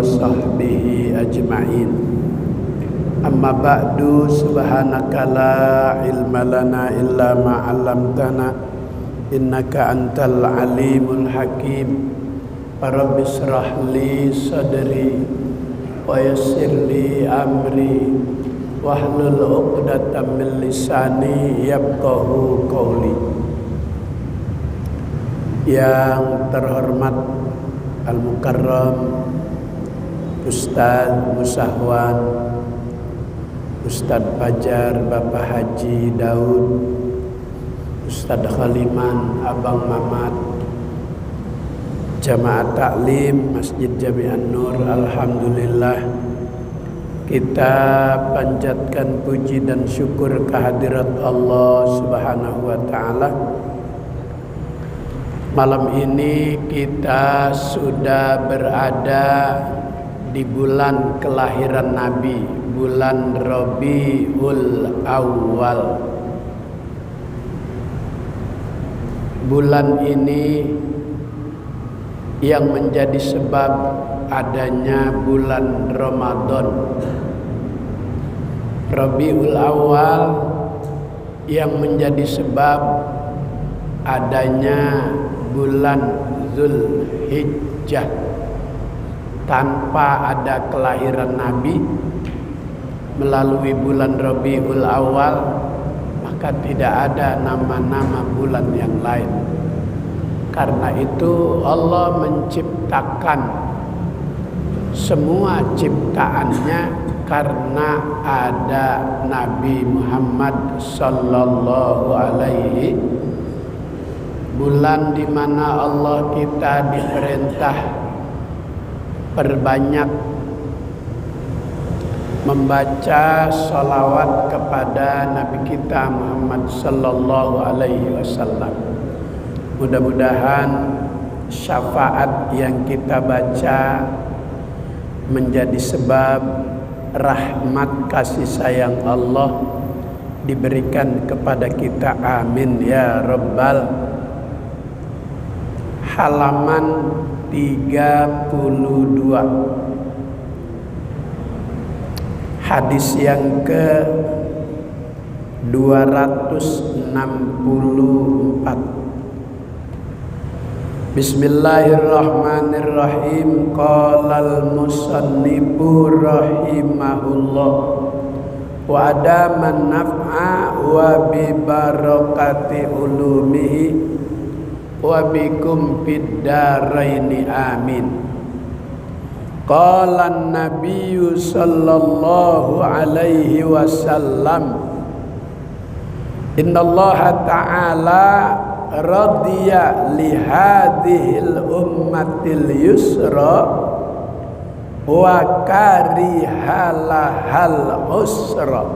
sahbihi ajma'in. Amma ba'du, subhanaka la ilma lana illa ma 'allamtana innaka antal alimul hakim. Rabbi shrah li sadri wa yassir li amri wahlul 'uqdatam min lisani yafqahu qawli. Yang terhormat Al-Mukarram Ustaz Musahwan, Ustaz Fajar, Bapak Haji Daud, Ustaz Khaliman, Abang Mamat, Jamaah Taklim Masjid Jami'an Nur. Alhamdulillah, kita panjatkan puji dan syukur kehadirat Allah Subhanahu wa ta'ala. Malam ini kita sudah berada di bulan kelahiran Nabi, bulan Rabiul Awal. Bulan ini yang menjadi sebab adanya bulan Ramadan. Rabiul Awal yang menjadi sebab adanya bulan Zulhijjah. Tanpa ada kelahiran Nabi melalui bulan Rabiul Awal, maka tidak ada nama-nama bulan yang lain. Karena itu Allah menciptakan semua ciptaannya karena ada Nabi Muhammad sallallahu alaihi. Bulan di mana Allah kita diperintah perbanyak membaca salawat kepada Nabi kita Muhammad sallallahu alaihi wasallam. Mudah-mudahan syafaat yang kita baca menjadi sebab rahmat kasih sayang Allah diberikan kepada kita. Amin ya rabbal. Halaman 32, hadis yang ke 264. Bismillahirrahmanirrahim. Qalal musannifu rahimahullah wa adaman naf'a wa bi barakati ulumihi wa bikum fid daraini amin. Qala an-nabiyyu sallallahu alaihi wasallam, innallaha ta'ala radiya li hadhil ummatil yusra wa karihalahal usra.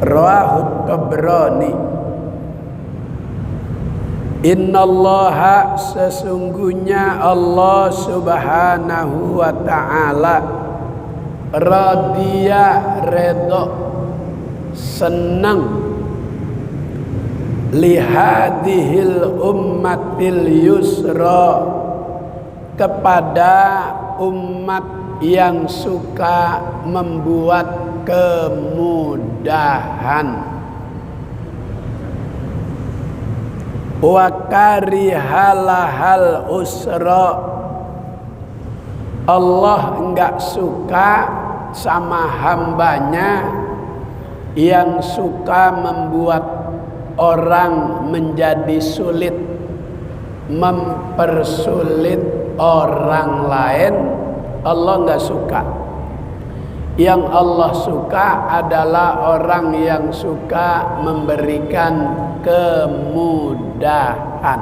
Rawahu Tabrani. Innallaha, sesungguhnya Allah subhanahu wa ta'ala, radiya, redha, senang, lihadihil ummatil yusra, kepada umat yang suka membuat kemudahan. Wa karihalahal usra, Allah enggak suka sama hambanya yang suka membuat orang menjadi sulit, mempersulit orang lain. Allah enggak suka. Yang Allah suka adalah orang yang suka memberikan kemudahan.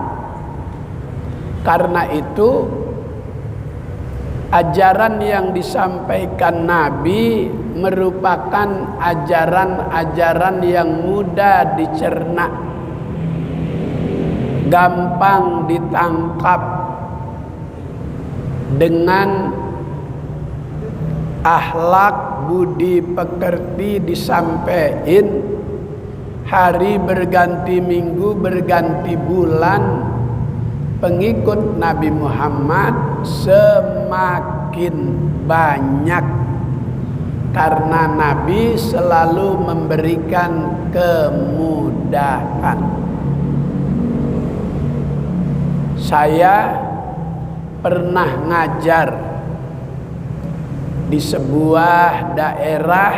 Karena itu ajaran yang disampaikan Nabi merupakan ajaran-ajaran yang mudah dicerna, gampang ditangkap, dengan akhlak budi pekerti disampaikan. Hari berganti minggu, berganti bulan, pengikut Nabi Muhammad semakin banyak, karena Nabi selalu memberikan kemudahan. Saya pernah ngajar di sebuah daerah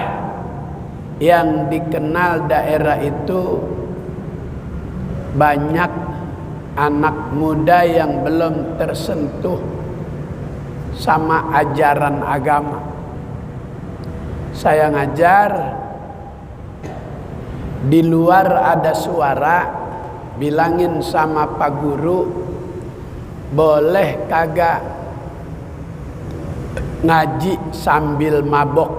yang dikenal daerah itu banyak anak muda yang belum tersentuh sama ajaran agama. Saya ngajar, di luar ada suara, bilangin sama Pak Guru, boleh kagak ngaji sambil mabok?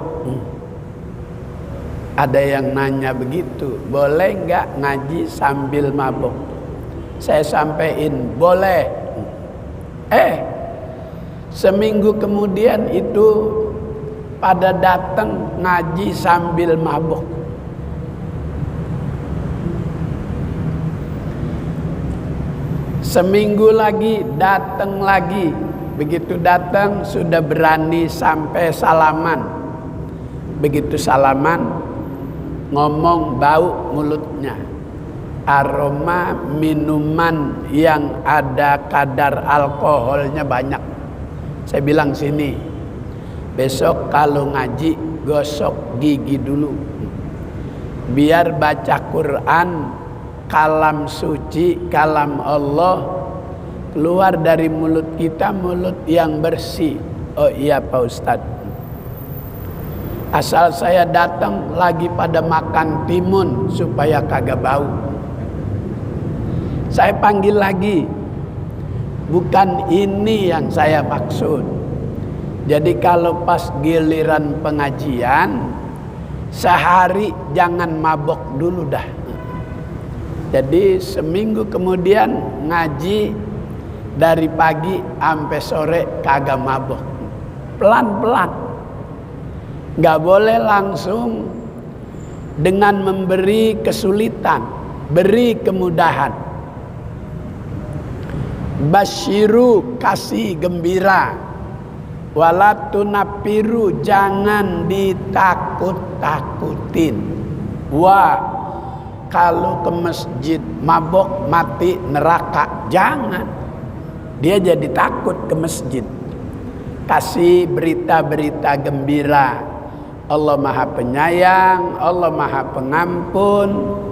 Ada yang nanya begitu, boleh nggak ngaji sambil mabok? Saya sampaikan boleh. Seminggu kemudian itu pada datang ngaji sambil mabok. Seminggu lagi datang lagi. Begitu datang sudah berani sampai salaman. Begitu salaman ngomong bau mulutnya, aroma minuman yang ada kadar alkoholnya banyak. Saya bilang sini, besok kalau ngaji gosok gigi dulu, biar baca Quran, kalam suci, kalam Allah keluar dari mulut kita, mulut yang bersih. Oh iya Pak Ustadz, asal saya datang lagi pada makan timun supaya kagak bau. Saya panggil lagi, bukan ini yang saya maksud. Jadi kalau pas giliran pengajian, sehari jangan mabok dulu dah. Jadi seminggu kemudian ngaji dari pagi sampai sore kagak mabok. Pelan-pelan. Gak boleh langsung dengan memberi kesulitan, beri kemudahan. Basyiru, kasih gembira. Walatunapiru, jangan ditakut-takutin. Wah, kalau ke masjid mabok mati neraka, jangan. Dia jadi takut ke masjid. Kasih berita-berita gembira. Allah Maha Penyayang, Allah Maha Pengampun.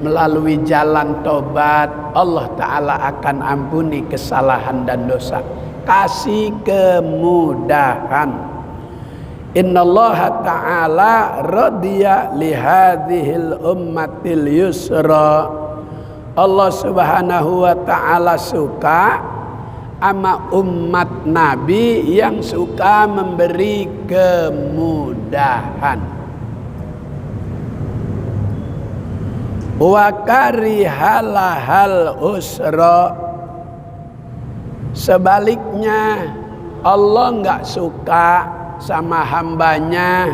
Melalui jalan tobat, Allah Ta'ala akan ampuni kesalahan dan dosa. Kasih kemudahan. Innallaha Ta'ala radiya lihadhil ummatil yusra. Allah Subhanahu wa Ta'ala suka sama umat Nabi yang suka memberi kemudahan. Wa karihalahal usra. Sebaliknya, Allah nggak suka sama hambanya,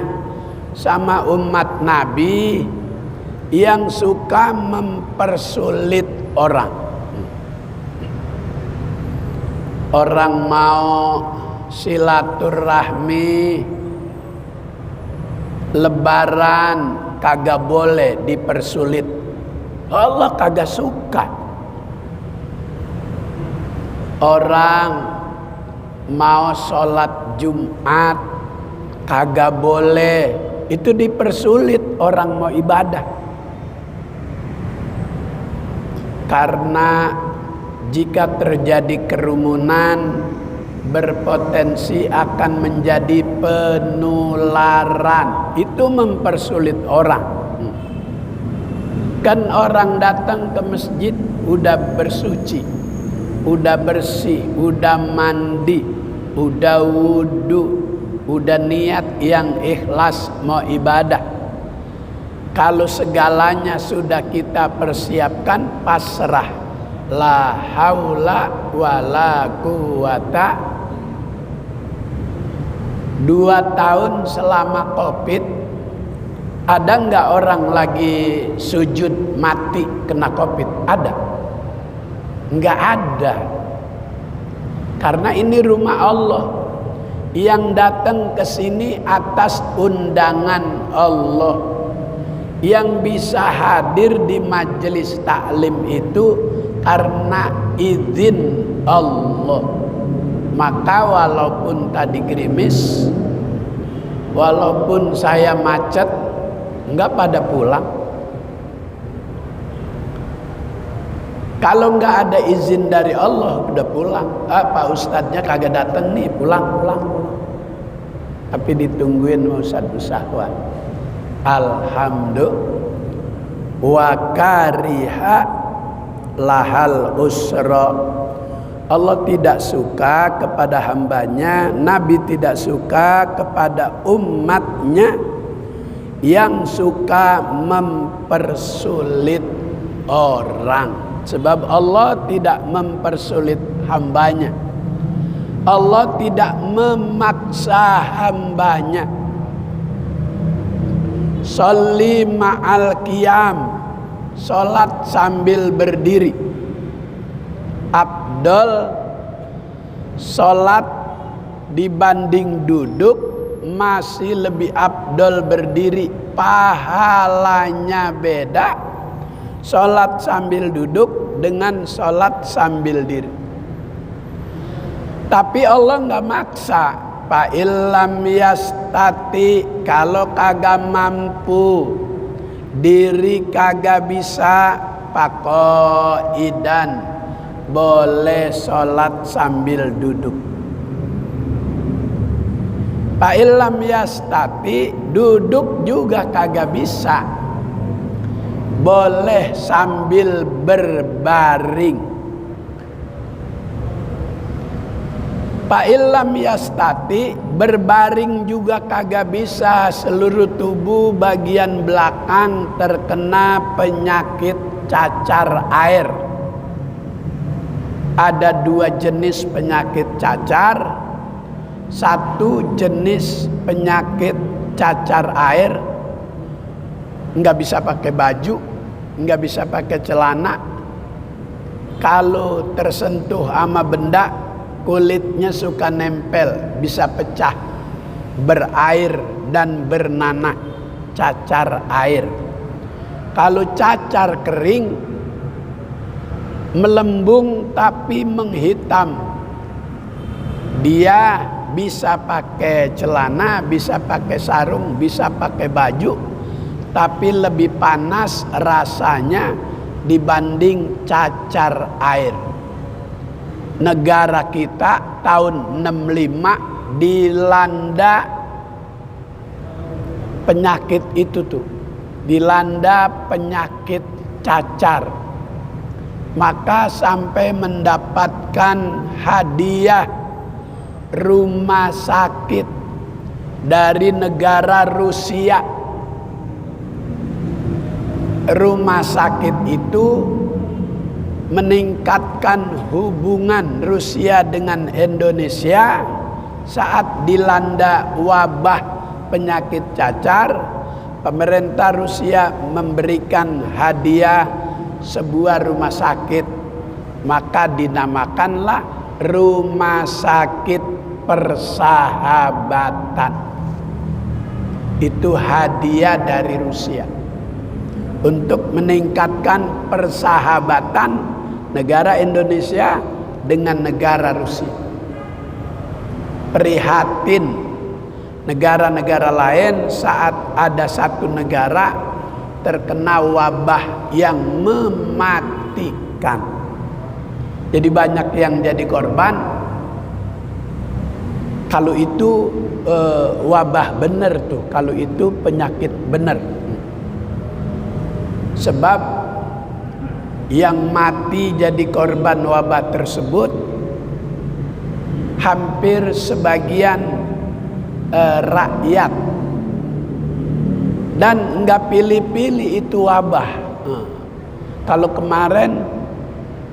sama umat Nabi yang suka mempersulit orang. Orang mau silaturahmi, lebaran, kagak boleh dipersulit. Allah kagak suka. Orang mau sholat Jumat, kagak boleh. Itu dipersulit orang mau ibadah. Karena jika terjadi kerumunan, berpotensi akan menjadi penularan. Itu mempersulit orang. Kan orang datang ke masjid udah bersuci, udah bersih, udah mandi, udah wudu, udah niat yang ikhlas mau ibadah. Kalau segalanya sudah kita persiapkan, pasrah. La haula wala quwata. 2 tahun selama COVID, ada nggak orang lagi sujud mati kena COVID? Ada. Nggak ada. Karena ini rumah Allah. Yang datang ke sini atas undangan Allah. Yang bisa hadir di majelis taklim itu karena izin Allah. Maka walaupun tadi gerimis, walaupun saya macet, nggak pada pulang. Kalau nggak ada izin dari Allah, udah pulang. Pak Ustadznya kagak datang nih, pulang. Tapi ditungguin Ustadz Musahwan. Alhamdulillah. Wa kariha lahal usra. Allah tidak suka kepada hambanya, Nabi tidak suka kepada umatnya yang suka mempersulit orang. Sebab Allah tidak mempersulit hambanya. Allah tidak memaksa hambanya. Sholli ma'al qiyam, sholat sambil berdiri. Afdol sholat dibanding duduk, masih lebih afdol berdiri. Pahalanya beda. Sholat sambil duduk dengan sholat sambil diri. Tapi Allah nggak maksa. Fa illam yastati, kalau kagak mampu, diri kagak bisa, faqaidan, boleh sholat sambil duduk. Fa illam yastati, duduk juga kagak bisa, boleh sambil berbaring. Fa illam yastati, berbaring juga kagak bisa, seluruh tubuh bagian belakang terkena penyakit cacar air. Ada 2 jenis penyakit cacar. Satu jenis penyakit cacar air, nggak bisa pakai baju, nggak bisa pakai celana. Kalau tersentuh sama benda, kulitnya suka nempel, bisa pecah, berair dan bernanah. Cacar air. Kalau cacar kering, melembung tapi menghitam, dia bisa pakai celana, bisa pakai sarung, bisa pakai baju, tapi lebih panas rasanya dibanding cacar air. Negara kita tahun 65 dilanda penyakit itu tuh, dilanda penyakit cacar. Maka sampai mendapatkan hadiah rumah sakit dari negara Rusia. Rumah sakit itu meningkatkan hubungan Rusia dengan Indonesia saat dilanda wabah penyakit cacar. Pemerintah Rusia memberikan hadiah sebuah rumah sakit, maka dinamakanlah Rumah Sakit Persahabatan. Itu hadiah dari Rusia untuk meningkatkan persahabatan negara Indonesia dengan negara Rusia. Prihatin negara-negara lain saat ada satu negara terkena wabah yang mematikan. Jadi banyak yang jadi korban. Kalau itu wabah benar tuh, kalau itu penyakit benar. Sebab yang mati jadi korban wabah tersebut hampir sebagian rakyat, dan nggak pilih-pilih itu wabah. Kalau kemarin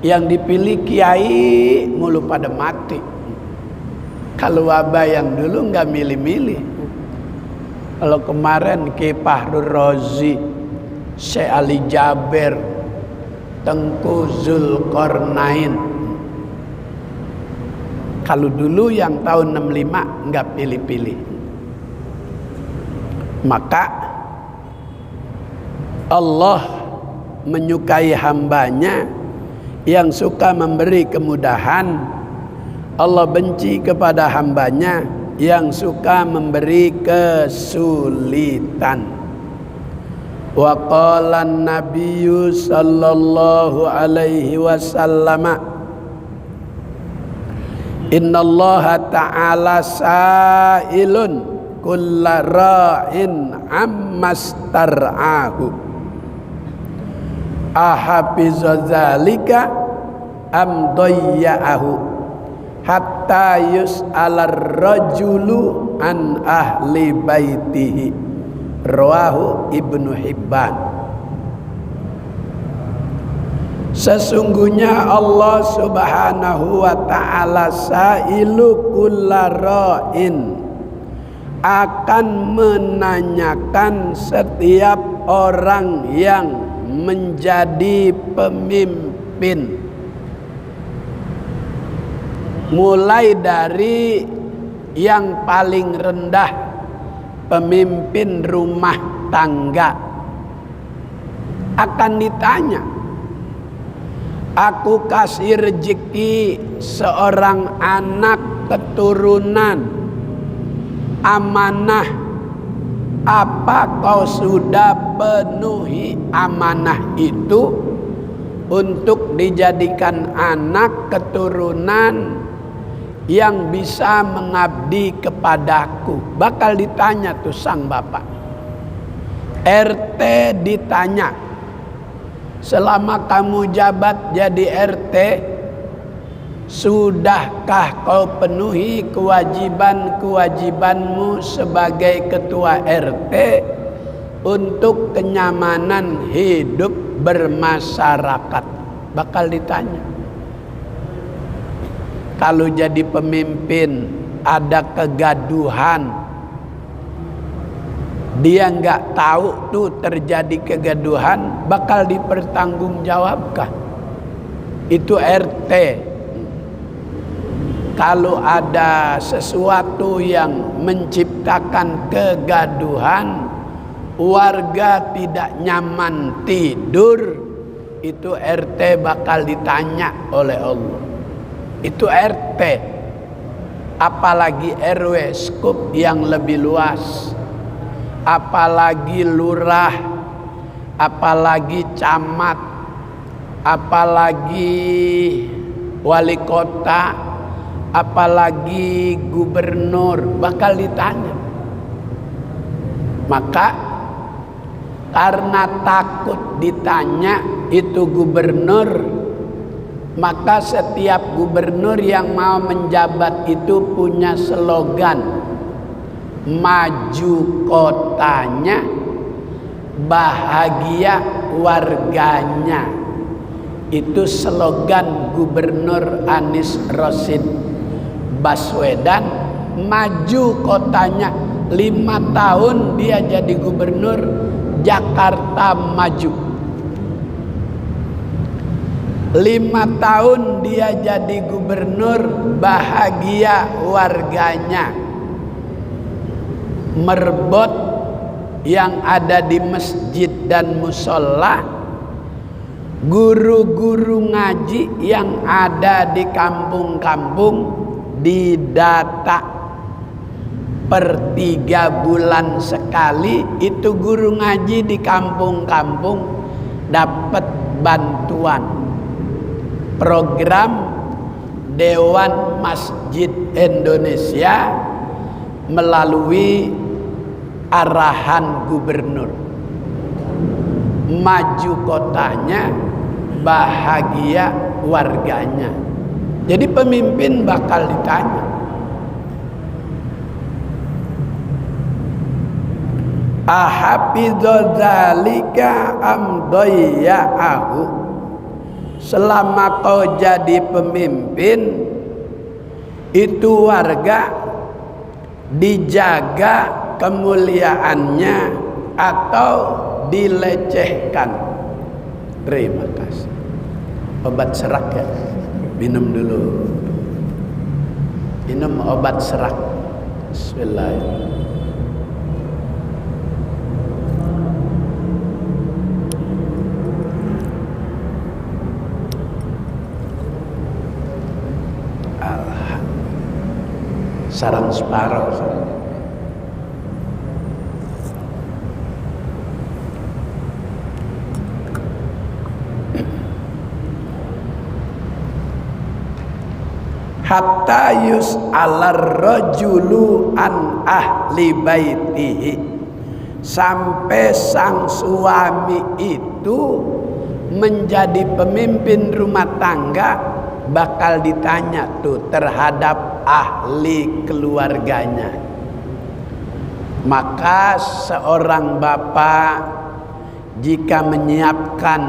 yang dipilih kiai mulu pada mati. Kalau wabah yang dulu nggak milih-milih. Kalau kemarin Ki Fahrul Razi, Syekh Ali Jaber, Tengku Zulkarnain. Kalau dulu yang tahun 65 nggak pilih-pilih. Maka Allah menyukai hambanya yang suka memberi kemudahan. Allah benci kepada hambanya yang suka memberi kesulitan. Wa qala an-nabiyyu sallallahu alaihi wasallam, innallaha ta'ala sa'ilun kulla ra'in ammastar'ahu ahafiza zalika am dayya'ahu hatta yus'alar rajulu an ahli baitihi. Rawahu Ibnu Hibban. Sesungguhnya Allah Subhanahu wa ta'ala sa'ilu kulla ra'in, akan menanyakan setiap orang yang menjadi pemimpin, mulai dari yang paling rendah, pemimpin rumah tangga, akan ditanya, aku kasih rezeki seorang anak keturunan amanah, apa kau sudah penuhi amanah itu untuk dijadikan anak keturunan yang bisa mengabdi kepadaku? Bakal ditanya tuh sang bapak. RT ditanya, selama kamu jabat jadi RT, sudahkah kau penuhi kewajiban-kewajibanmu sebagai ketua RT untuk kenyamanan hidup bermasyarakat? Bakal ditanya. Kalau jadi pemimpin ada kegaduhan, dia nggak tahu tuh terjadi kegaduhan, bakal dipertanggungjawabkan. Itu RT. Kalau ada sesuatu yang menciptakan kegaduhan, warga tidak nyaman tidur, itu RT bakal ditanya oleh Allah. Itu RT, apalagi RW, skup yang lebih luas, apalagi lurah, apalagi camat, apalagi wali kota, apalagi gubernur, bakal ditanya. Maka karena takut ditanya itu gubernur, maka setiap gubernur yang mau menjabat itu punya slogan, maju kotanya, bahagia warganya. Itu slogan Gubernur Anies Rashid Baswedan. Maju kotanya, 5 tahun dia jadi gubernur, Jakarta maju. 5 tahun dia jadi gubernur, bahagia warganya. Merbot yang ada di masjid dan musola, guru-guru ngaji yang ada di kampung-kampung didata per 3 bulan sekali. Itu guru ngaji di kampung-kampung dapat bantuan. Program Dewan Masjid Indonesia melalui arahan gubernur, maju kotanya, bahagia warganya. Jadi pemimpin bakal ditanya. Ahafidza dzalika am dayya'ahu. Selama kau jadi pemimpin, itu warga dijaga kemuliaannya atau dilecehkan. Terima kasih. obat serak ya. Minum dulu. Minum obat serak. Bismillahirrahmanirrahim. Sarang separuh. Hatta yus'alar rajulu an ahli baitihi, sampai sang suami itu menjadi pemimpin rumah tangga bakal ditanya tuh terhadap ahli keluarganya. Maka seorang bapak jika menyiapkan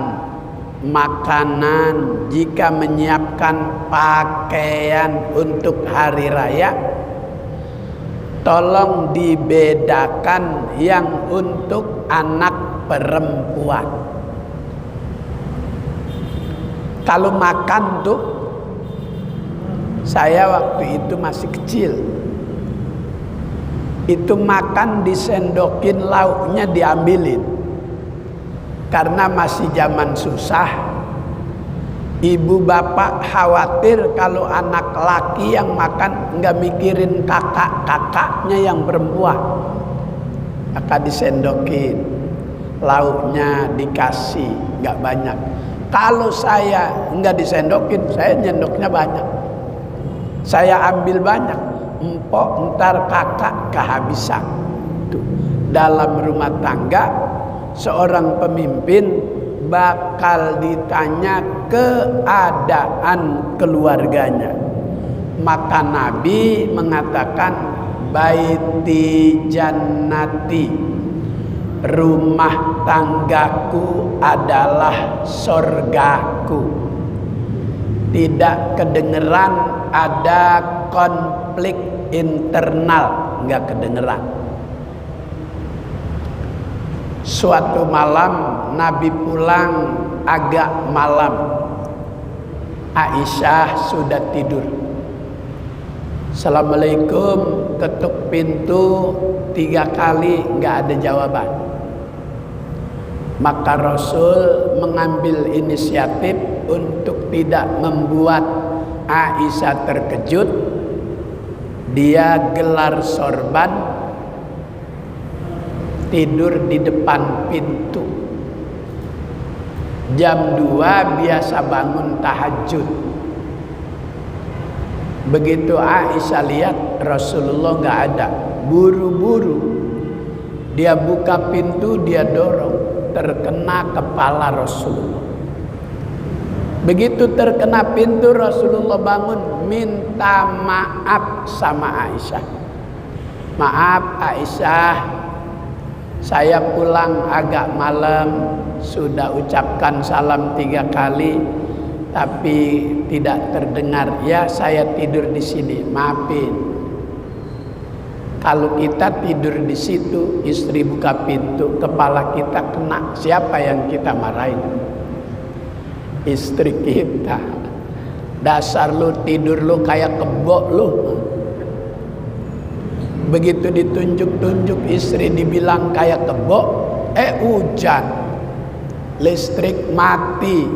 makanan, jika menyiapkan pakaian untuk hari raya, tolong dibedakan yang untuk anak perempuan. Kalau makan tuh, saya waktu itu masih kecil, itu makan disendokin, lauknya diambilin. Karena masih zaman susah, ibu bapak khawatir kalau anak laki yang makan nggak mikirin kakak-kakaknya yang perempuan, maka disendokin, lauknya dikasih nggak banyak. Kalau saya nggak disendokin, saya nyendoknya banyak. Saya ambil banyak, empok ntar kakak kehabisan. Tuh. Dalam rumah tangga, seorang pemimpin bakal ditanya keadaan keluarganya. Maka Nabi mengatakan, baiti jannati, rumah tanggaku adalah sorgaku. Tidak kedengeran ada konflik internal, nggak kedengeran. Suatu malam Nabi pulang agak malam, Aisyah sudah tidur. Assalamualaikum, ketuk pintu 3 kali nggak ada jawaban. Maka Rasul mengambil inisiatif untuk tidak membuat Aisyah terkejut. Dia gelar sorban, tidur di depan pintu. Jam 2 biasa bangun tahajud. Begitu Aisyah lihat Rasulullah nggak ada, buru-buru dia buka pintu, dia dorong, terkena kepala Rasulullah. Begitu terkena pintu, Rasulullah bangun, minta maaf sama Aisyah. Maaf Aisyah, saya pulang agak malam, sudah ucapkan salam 3 kali, tapi tidak terdengar. Ya, saya tidur di sini, maafin. Kalau kita tidur di situ, istri buka pintu, kepala kita kena, siapa yang kita marahin? Istri kita. Dasar lu tidur lu kayak kebo lu. Begitu ditunjuk-tunjuk istri dibilang kayak kebo, hujan, listrik mati,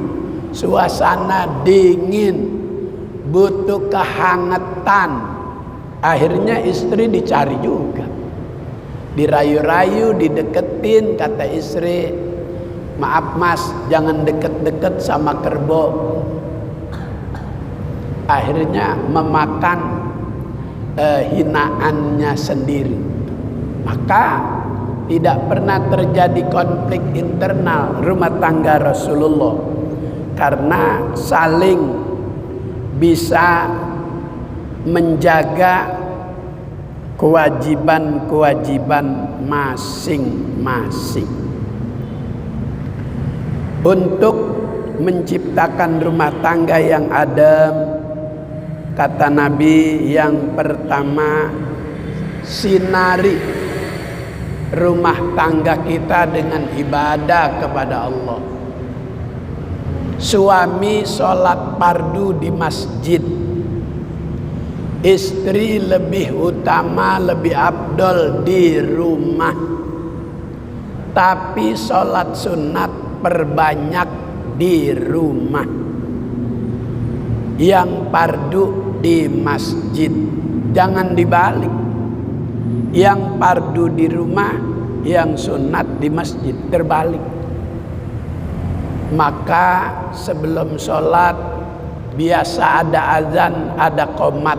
suasana dingin, butuh kehangatan. Akhirnya istri dicari juga, dirayu-rayu, dideketin. Kata istri, maaf mas, jangan deket-deket sama kerbau. Akhirnya memakan hinaannya sendiri. Maka tidak pernah terjadi konflik internal rumah tangga Rasulullah, karena saling bisa menjaga kewajiban-kewajiban masing-masing. Untuk menciptakan rumah tangga yang adem, kata Nabi, yang pertama, sinari rumah tangga kita dengan ibadah kepada Allah. Suami sholat fardu di masjid, istri lebih utama, lebih afdol di rumah. Tapi sholat sunat perbanyak di rumah, yang fardu di masjid. Jangan dibalik, yang fardu di rumah, yang sunat di masjid. Terbalik. Maka sebelum sholat biasa ada azan, ada qomat.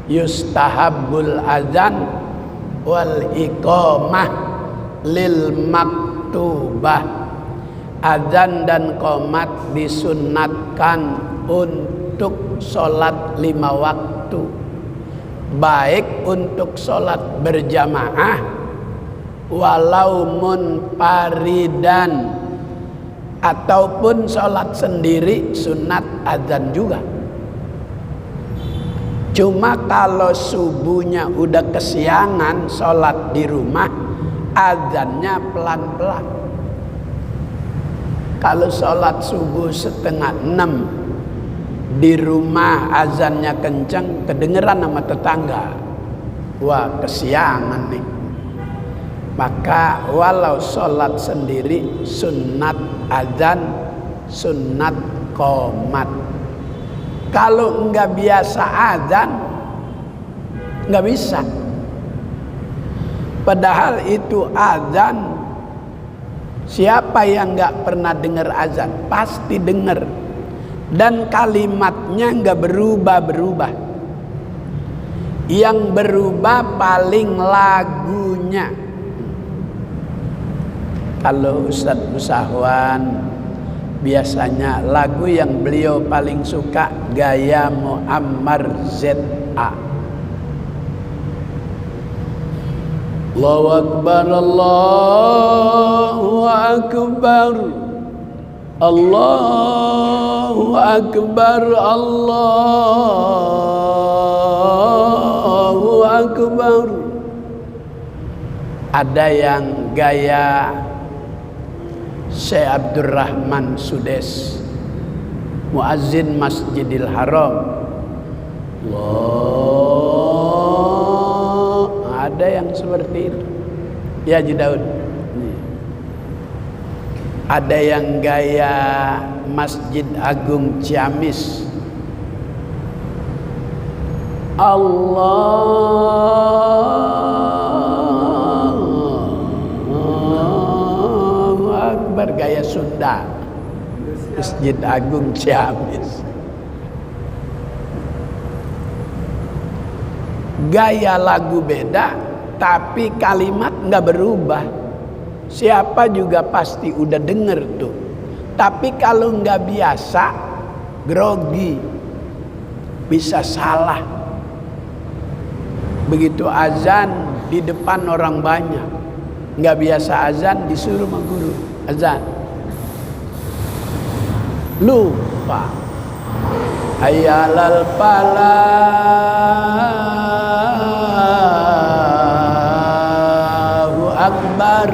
Yustahabbul azan wal iqamah lil maktubah. Azan dan qomat disunatkan untuk sholat 5 waktu, baik untuk sholat berjamaah walau munfaridan, ataupun sholat sendiri sunat azan juga. Cuma kalau subuhnya udah kesiangan sholat di rumah, azannya pelan-pelan. Kalau sholat subuh 5:30 di rumah azannya kencang, kedengeran sama tetangga, wah kesiangan nih. Maka walau sholat sendiri sunat azan, sunat qomat. Kalau enggak biasa azan, enggak bisa. Padahal itu azan, siapa yang enggak pernah dengar azan? Pasti dengar. Dan kalimatnya enggak berubah-berubah. Yang berubah paling lagunya. Kalau Ustadz Musahwan biasanya lagu yang beliau paling suka gaya Muammar Z.A. Allahu Akbar, Allahu Akbar, Allahu Akbar, Allahu Akbar. Ada yang gaya Syekh Abdurrahman Sudes, muazzin Masjidil Haram. Allah, ada yang seperti itu. Ya Haji Daud. Ada yang gaya Masjid Agung Ciamis. Allahu Akbar, gaya Sunda, Masjid Agung Ciamis. Gaya lagu beda, tapi kalimat nggak berubah. Siapa juga pasti udah denger tuh. Tapi kalau nggak biasa, grogi, bisa salah. Begitu azan di depan orang banyak, nggak biasa azan, disuruh sama guru azan, lupa. Hayya 'alal falah, Allahu Akbar.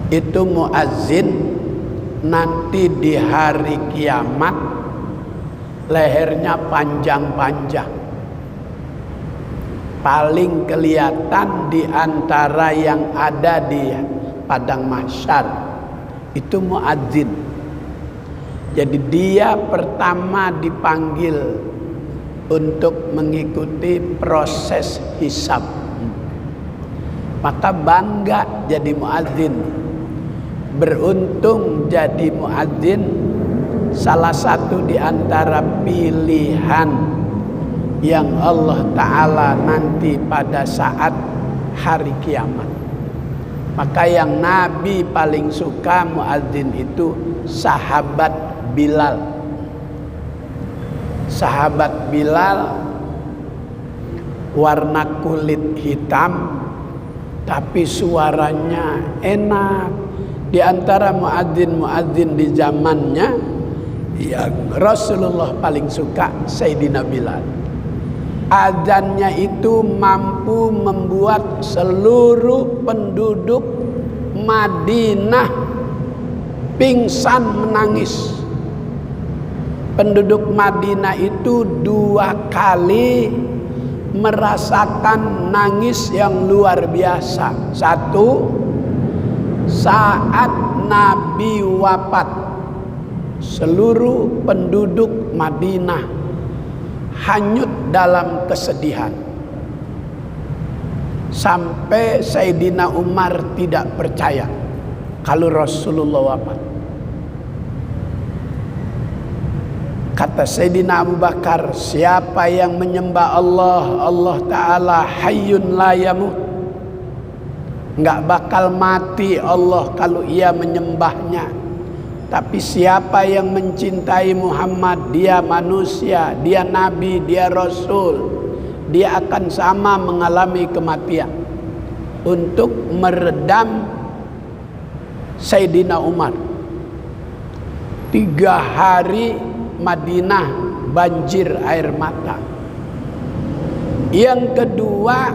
Itu muazzin nanti di hari kiamat lehernya panjang-panjang, paling kelihatan di antara yang ada di padang mahsyar. Itu muazzin. Jadi dia pertama dipanggil untuk mengikuti proses hisab. Maka bangga jadi muazzin. Beruntung jadi muazzin, salah satu di antara pilihan yang Allah Ta'ala nanti pada saat hari kiamat. Maka yang Nabi paling suka muazzin itu sahabat Bilal. Sahabat Bilal warna kulit hitam, tapi suaranya enak. Di antara muadzin di zamannya yang Rasulullah paling suka Sayyidina Bilal. Azannya itu mampu membuat seluruh penduduk Madinah pingsan menangis. Penduduk Madinah itu 2 kali merasakan nangis yang luar biasa. 1, saat Nabi wafat, seluruh penduduk Madinah hanyut dalam kesedihan. Sampai Sayyidina Umar tidak percaya kalau Rasulullah wafat. Kata Sayyidina Abu Bakar, siapa yang menyembah Allah, Allah Ta'ala hayyun la yamut, nggak bakal mati Allah kalau ia menyembahnya. Tapi siapa yang mencintai Muhammad, dia manusia, dia nabi, dia rasul, dia akan sama mengalami kematian. Untuk meredam Sayyidina Umar, 3 hari Madinah banjir air mata. Yang kedua,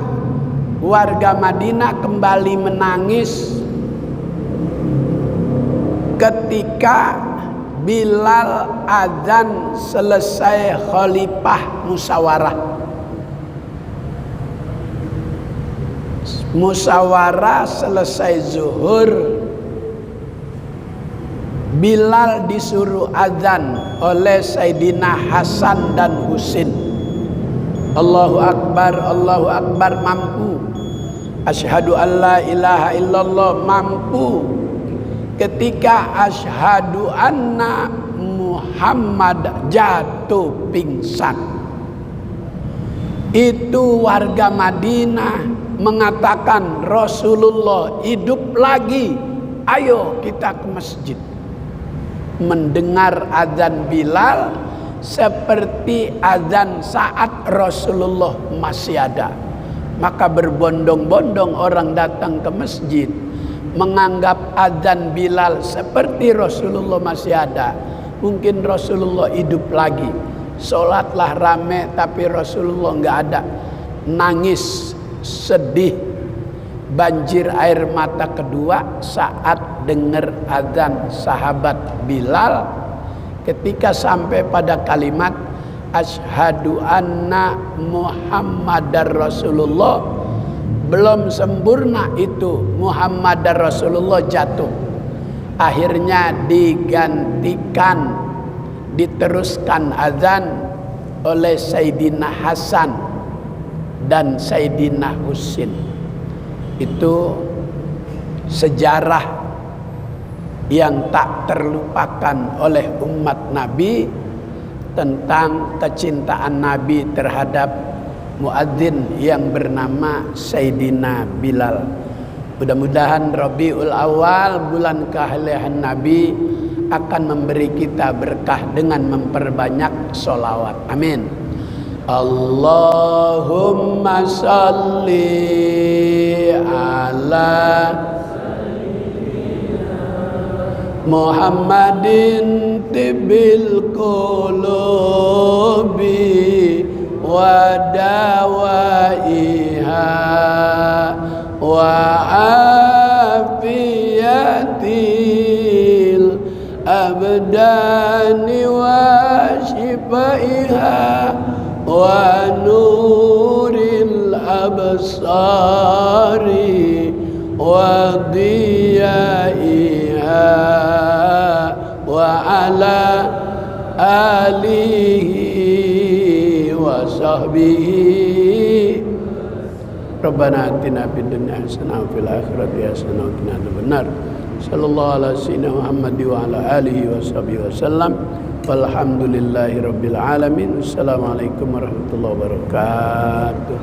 warga Madinah kembali menangis ketika Bilal azan selesai khalifah musyawarah. Musyawarah selesai zuhur, Bilal disuruh azan oleh Sayyidina Hasan dan Husin. Allahu Akbar, Allahu Akbar mampu. Asyhadu an la ilaha illallah mampu. Ketika asyhadu anna Muhammad jatuh pingsan, itu warga Madinah mengatakan Rasulullah hidup lagi, ayo kita ke masjid. Mendengar azan Bilal seperti azan saat Rasulullah masih ada, maka berbondong-bondong orang datang ke masjid menganggap azan Bilal seperti Rasulullah masih ada. Mungkin Rasulullah hidup lagi. Sholatlah rame tapi Rasulullah nggak ada. Nangis, sedih, banjir air mata kedua saat dengar azan sahabat Bilal. Ketika sampai pada kalimat asyhadu anna Muhammadar Rasulullah, belum sempurna itu Muhammadar Rasulullah jatuh. Akhirnya digantikan, diteruskan azan oleh Sayyidina Hasan dan Sayyidina Husin. Itu sejarah yang tak terlupakan oleh umat Nabi tentang kecintaan Nabi terhadap muadzin yang bernama Sayyidina Bilal. Mudah-mudahan Rabiul Awal, bulan keahlian Nabi, akan memberi kita berkah dengan memperbanyak sholawat. Amin. Allahumma salli ala Muhammadin tibil qulubi wa dawaiha wa afiyatil abdani wa shifaiha wa nuril absari wa diyaiha wa ala alihi wa sahbihi. Rabbana atina fid dunya hasanah wa fil akhirati hasanah wa qina adzabannar. Sallallahu ala sayyidina Muhammad wa ala alihi wa sahbihi wasallam. Walhamdulillahi rabbil alamin. Assalamualaikum warahmatullahi wabarakatuh.